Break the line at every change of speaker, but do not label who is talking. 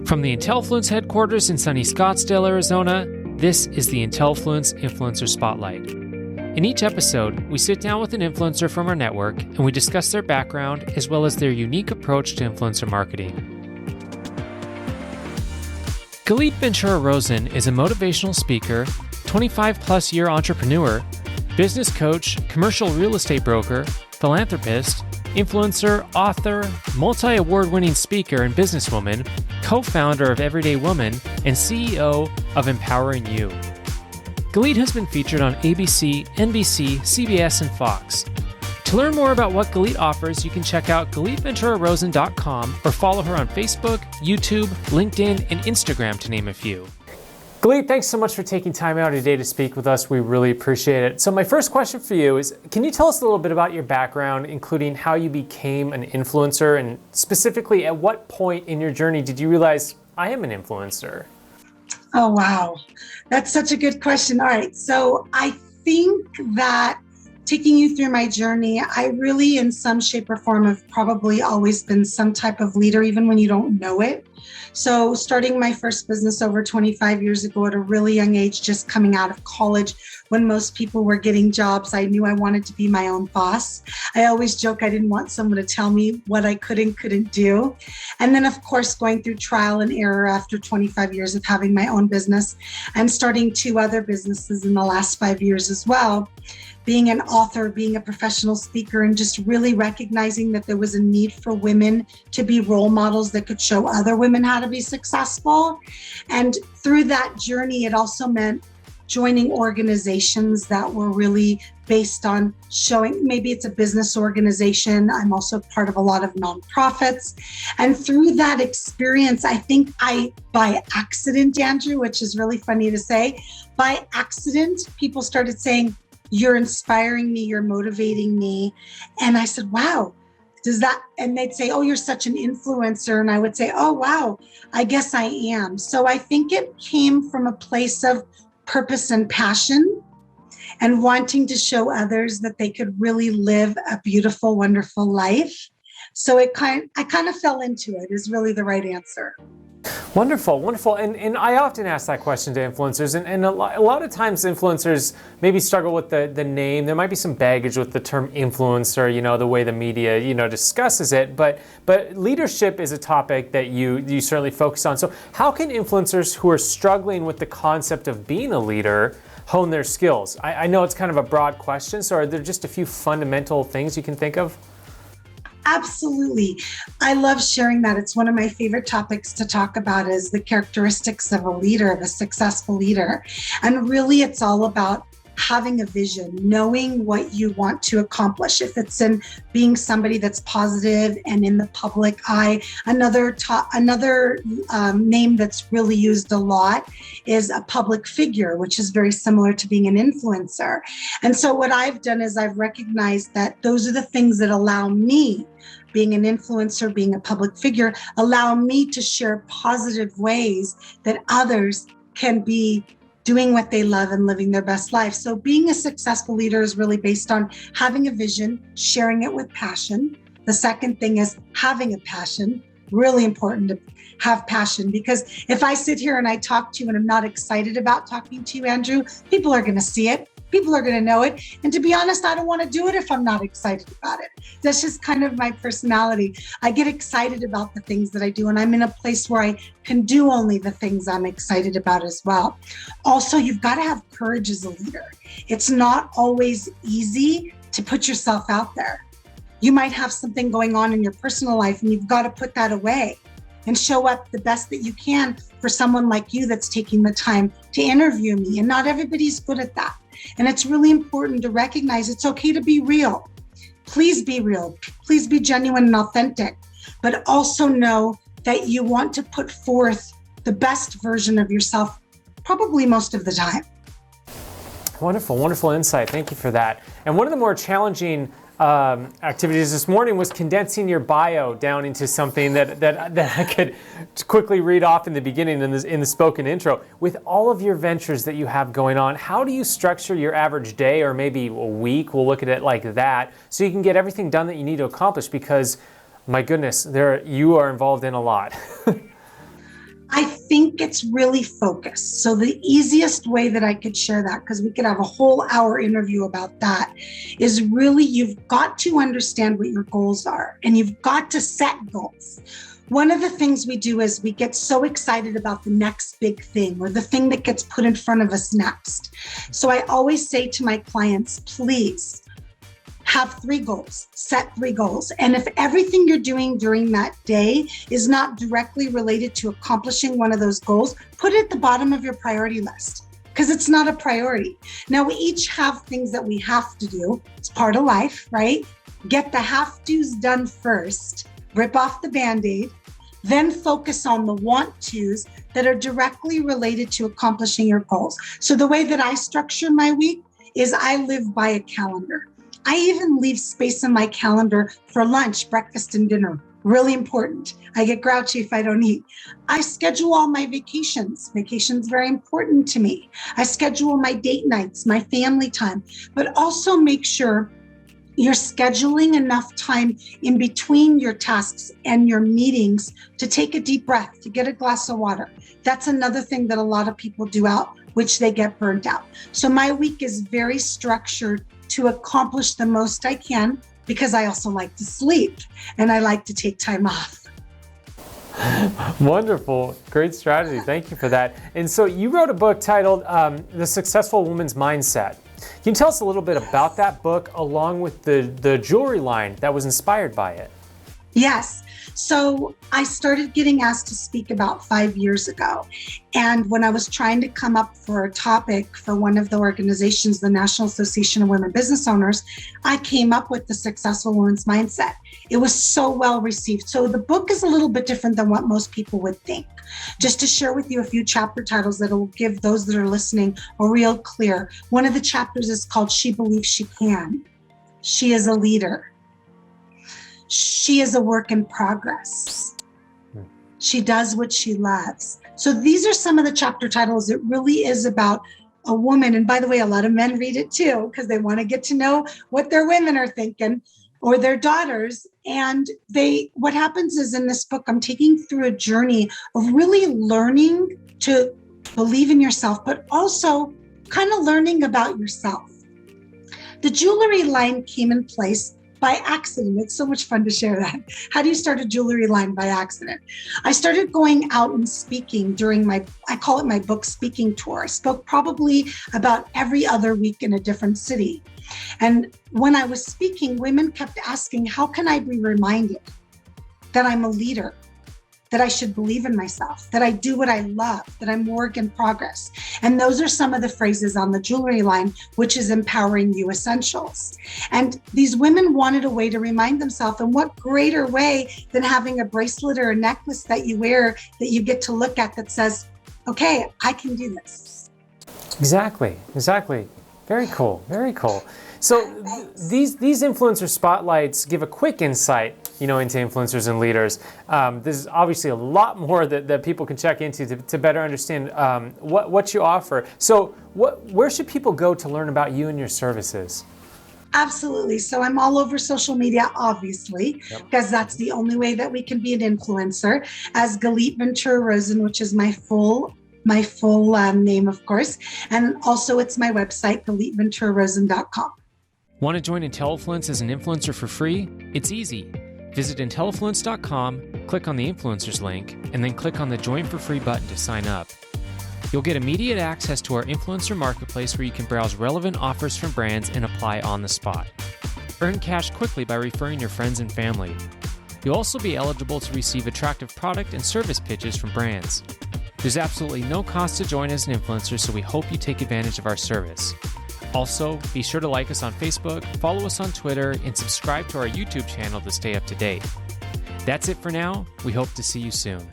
From the Intelfluence headquarters in sunny Scottsdale, Arizona, this is the Intelfluence Influencer Spotlight. In each episode, we sit down with an influencer from our network and we discuss their background as well as their unique approach to influencer marketing. Galit Ventura-Rozen is a motivational speaker, 25-plus year entrepreneur, business coach, commercial real estate broker, philanthropist, influencer, author, multi-award-winning speaker and businesswoman, co-founder of Everyday Woman, and CEO of Empowering You. Galit has been featured on ABC, NBC, CBS, and Fox. To learn more about what Galit offers, you can check out GalitVenturaRozen.com or follow her on Facebook, YouTube, LinkedIn, and Instagram, to name a few. Galit, thanks so much for taking time out today to speak with us. We really appreciate it. So my first question for you is, can you tell us a little bit about your background, including how you became an influencer, and specifically at what point in your journey did you realize, I am an influencer?
Oh, wow. That's such a good question. All right. So I think that taking you through my journey, I really, in some shape or form, have probably always been some type of leader, even when you don't know it. So starting my first business over 25 years ago at a really young age, just coming out of college, when most people were getting jobs, I knew I wanted to be my own boss. I always joke I didn't want someone to tell me what I could and couldn't do. And then, of course, going through trial and error after 25 years of having my own business and starting 2 other businesses in the last 5 years as well. Being an author, being a professional speaker, and just really recognizing that there was a need for women to be role models that could show other women how to be successful. And through that journey, it also meant joining organizations that were really based on showing, maybe it's a business organization. I'm also part of a lot of nonprofits. And through that experience, I think by accident, Andrew, which is really funny to say, by accident, people started saying, "You're inspiring me, you're motivating me." And I said, wow, does that, and they'd say, "Oh, you're such an influencer." And I would say, "Oh, wow, I guess I am." So I think it came from a place of purpose and passion and wanting to show others that they could really live a beautiful, wonderful life. So I kind of fell into it is really the right answer.
Wonderful, wonderful. And I often ask that question to influencers, and a lot of times influencers maybe struggle with the name. There might be some baggage with the term influencer, the way the media, discusses it, but leadership is a topic that you certainly focus on. So how can influencers who are struggling with the concept of being a leader hone their skills? I know it's kind of a broad question, so are there just a few fundamental things you can think of?
Absolutely. I love sharing that. It's one of my favorite topics to talk about is the characteristics of a leader, of a successful leader. And really, it's all about having a vision, knowing what you want to accomplish. If it's in being somebody that's positive and in the public eye, another name that's really used a lot is a public figure, which is very similar to being an influencer. And so what I've done is I've recognized that those are the things that allow me, being an influencer, being a public figure, allow me to share positive ways that others can be doing what they love and living their best life. So being a successful leader is really based on having a vision, sharing it with passion. The second thing is having a passion. Really important to have passion, because if I sit here and I talk to you and I'm not excited about talking to you, Andrew, people are going to see it. People are going to know it. And to be honest, I don't want to do it if I'm not excited about it. That's just kind of my personality. I get excited about the things that I do, and I'm in a place where I can do only the things I'm excited about as well. Also, you've got to have courage as a leader. It's not always easy to put yourself out there. You might have something going on in your personal life, and you've got to put that away and show up the best that you can for someone like you that's taking the time to interview me. And not everybody's good at that. And it's really important to recognize it's okay to be real. Please be real. Please be genuine and authentic, but also know that you want to put forth the best version of yourself, probably most of the time.
Wonderful, wonderful insight. Thank you for that. And one of the more challenging activities this morning was condensing your bio down into something that I could quickly read off in the beginning in the spoken intro. With all of your ventures that you have going on, how do you structure your average day, or maybe a week? We'll look at it like that, so you can get everything done that you need to accomplish, because my goodness, you are involved in a lot.
I think it's really focused. So the easiest way that I could share that, because we could have a whole hour interview about that, is really you've got to understand what your goals are and you've got to set goals. One of the things we do is we get so excited about the next big thing or the thing that gets put in front of us next. So I always say to my clients, please have 3 goals, set 3 goals. And if everything you're doing during that day is not directly related to accomplishing one of those goals, put it at the bottom of your priority list because it's not a priority. Now, we each have things that we have to do. It's part of life, right? Get the have-tos done first, rip off the Band-Aid, then focus on the want-tos that are directly related to accomplishing your goals. So the way that I structure my week is I live by a calendar. I even leave space in my calendar for lunch, breakfast, and dinner. Really important. I get grouchy if I don't eat. I schedule all my vacations. Vacations very important to me. I schedule my date nights, my family time, but also make sure you're scheduling enough time in between your tasks and your meetings to take a deep breath, to get a glass of water. That's another thing that a lot of people do out, which they get burnt out. So my week is very structured to accomplish the most I can because I also like to sleep and I like to take time off.
Wonderful. Great strategy. Thank you for that. And so you wrote a book titled The Successful Woman's Mindset. Can you tell us a little bit about that book along with the jewelry line that was inspired by it?
Yes. So I started getting asked to speak about 5 years ago. And when I was trying to come up for a topic for one of the organizations, the National Association of Women Business Owners, I came up with the Successful Woman's Mindset. It was so well received. So the book is a little bit different than what most people would think. Just to share with you a few chapter titles that will give those that are listening a real clear. One of the chapters is called She Believes She Can. She is a leader. She is a work in progress. She does what she loves. So these are some of the chapter titles. It really is about a woman. And by the way, a lot of men read it too, because they want to get to know what their women are thinking or their daughters. And what happens is in this book, I'm taking through a journey of really learning to believe in yourself, but also kind of learning about yourself. The jewelry line came in place by accident. It's so much fun to share that. How do you start a jewelry line by accident? I started going out and speaking during I call it my book speaking tour. I spoke probably about every other week in a different city. And when I was speaking, women kept asking, how can I be reminded that I'm a leader, that I should believe in myself, that I do what I love, that I'm work in progress? And those are some of the phrases on the jewelry line, which is Empowering You Essentials. And these women wanted a way to remind themselves, and what greater way than having a bracelet or a necklace that you wear that you get to look at that says, okay, I can do this.
Exactly. Very cool. So these influencer spotlights give a quick insight, into influencers and leaders. This is obviously a lot more that people can check into to better understand what you offer. So where should people go to learn about you and your services?
Absolutely. So I'm all over social media, obviously, because that's the only way that we can be an influencer, as Galit Ventura-Rozen, which is my full name, of course. And also it's my website, GalitVenturaRozen.com.
Want to join Intellifluence as an influencer for free? It's easy. Visit Intellifluence.com, click on the influencers link, and then click on the Join for Free button to sign up. You'll get immediate access to our influencer marketplace where you can browse relevant offers from brands and apply on the spot. Earn cash quickly by referring your friends and family. You'll also be eligible to receive attractive product and service pitches from brands. There's absolutely no cost to join as an influencer, so we hope you take advantage of our service. Also, be sure to like us on Facebook, follow us on Twitter, and subscribe to our YouTube channel to stay up to date. That's it for now. We hope to see you soon.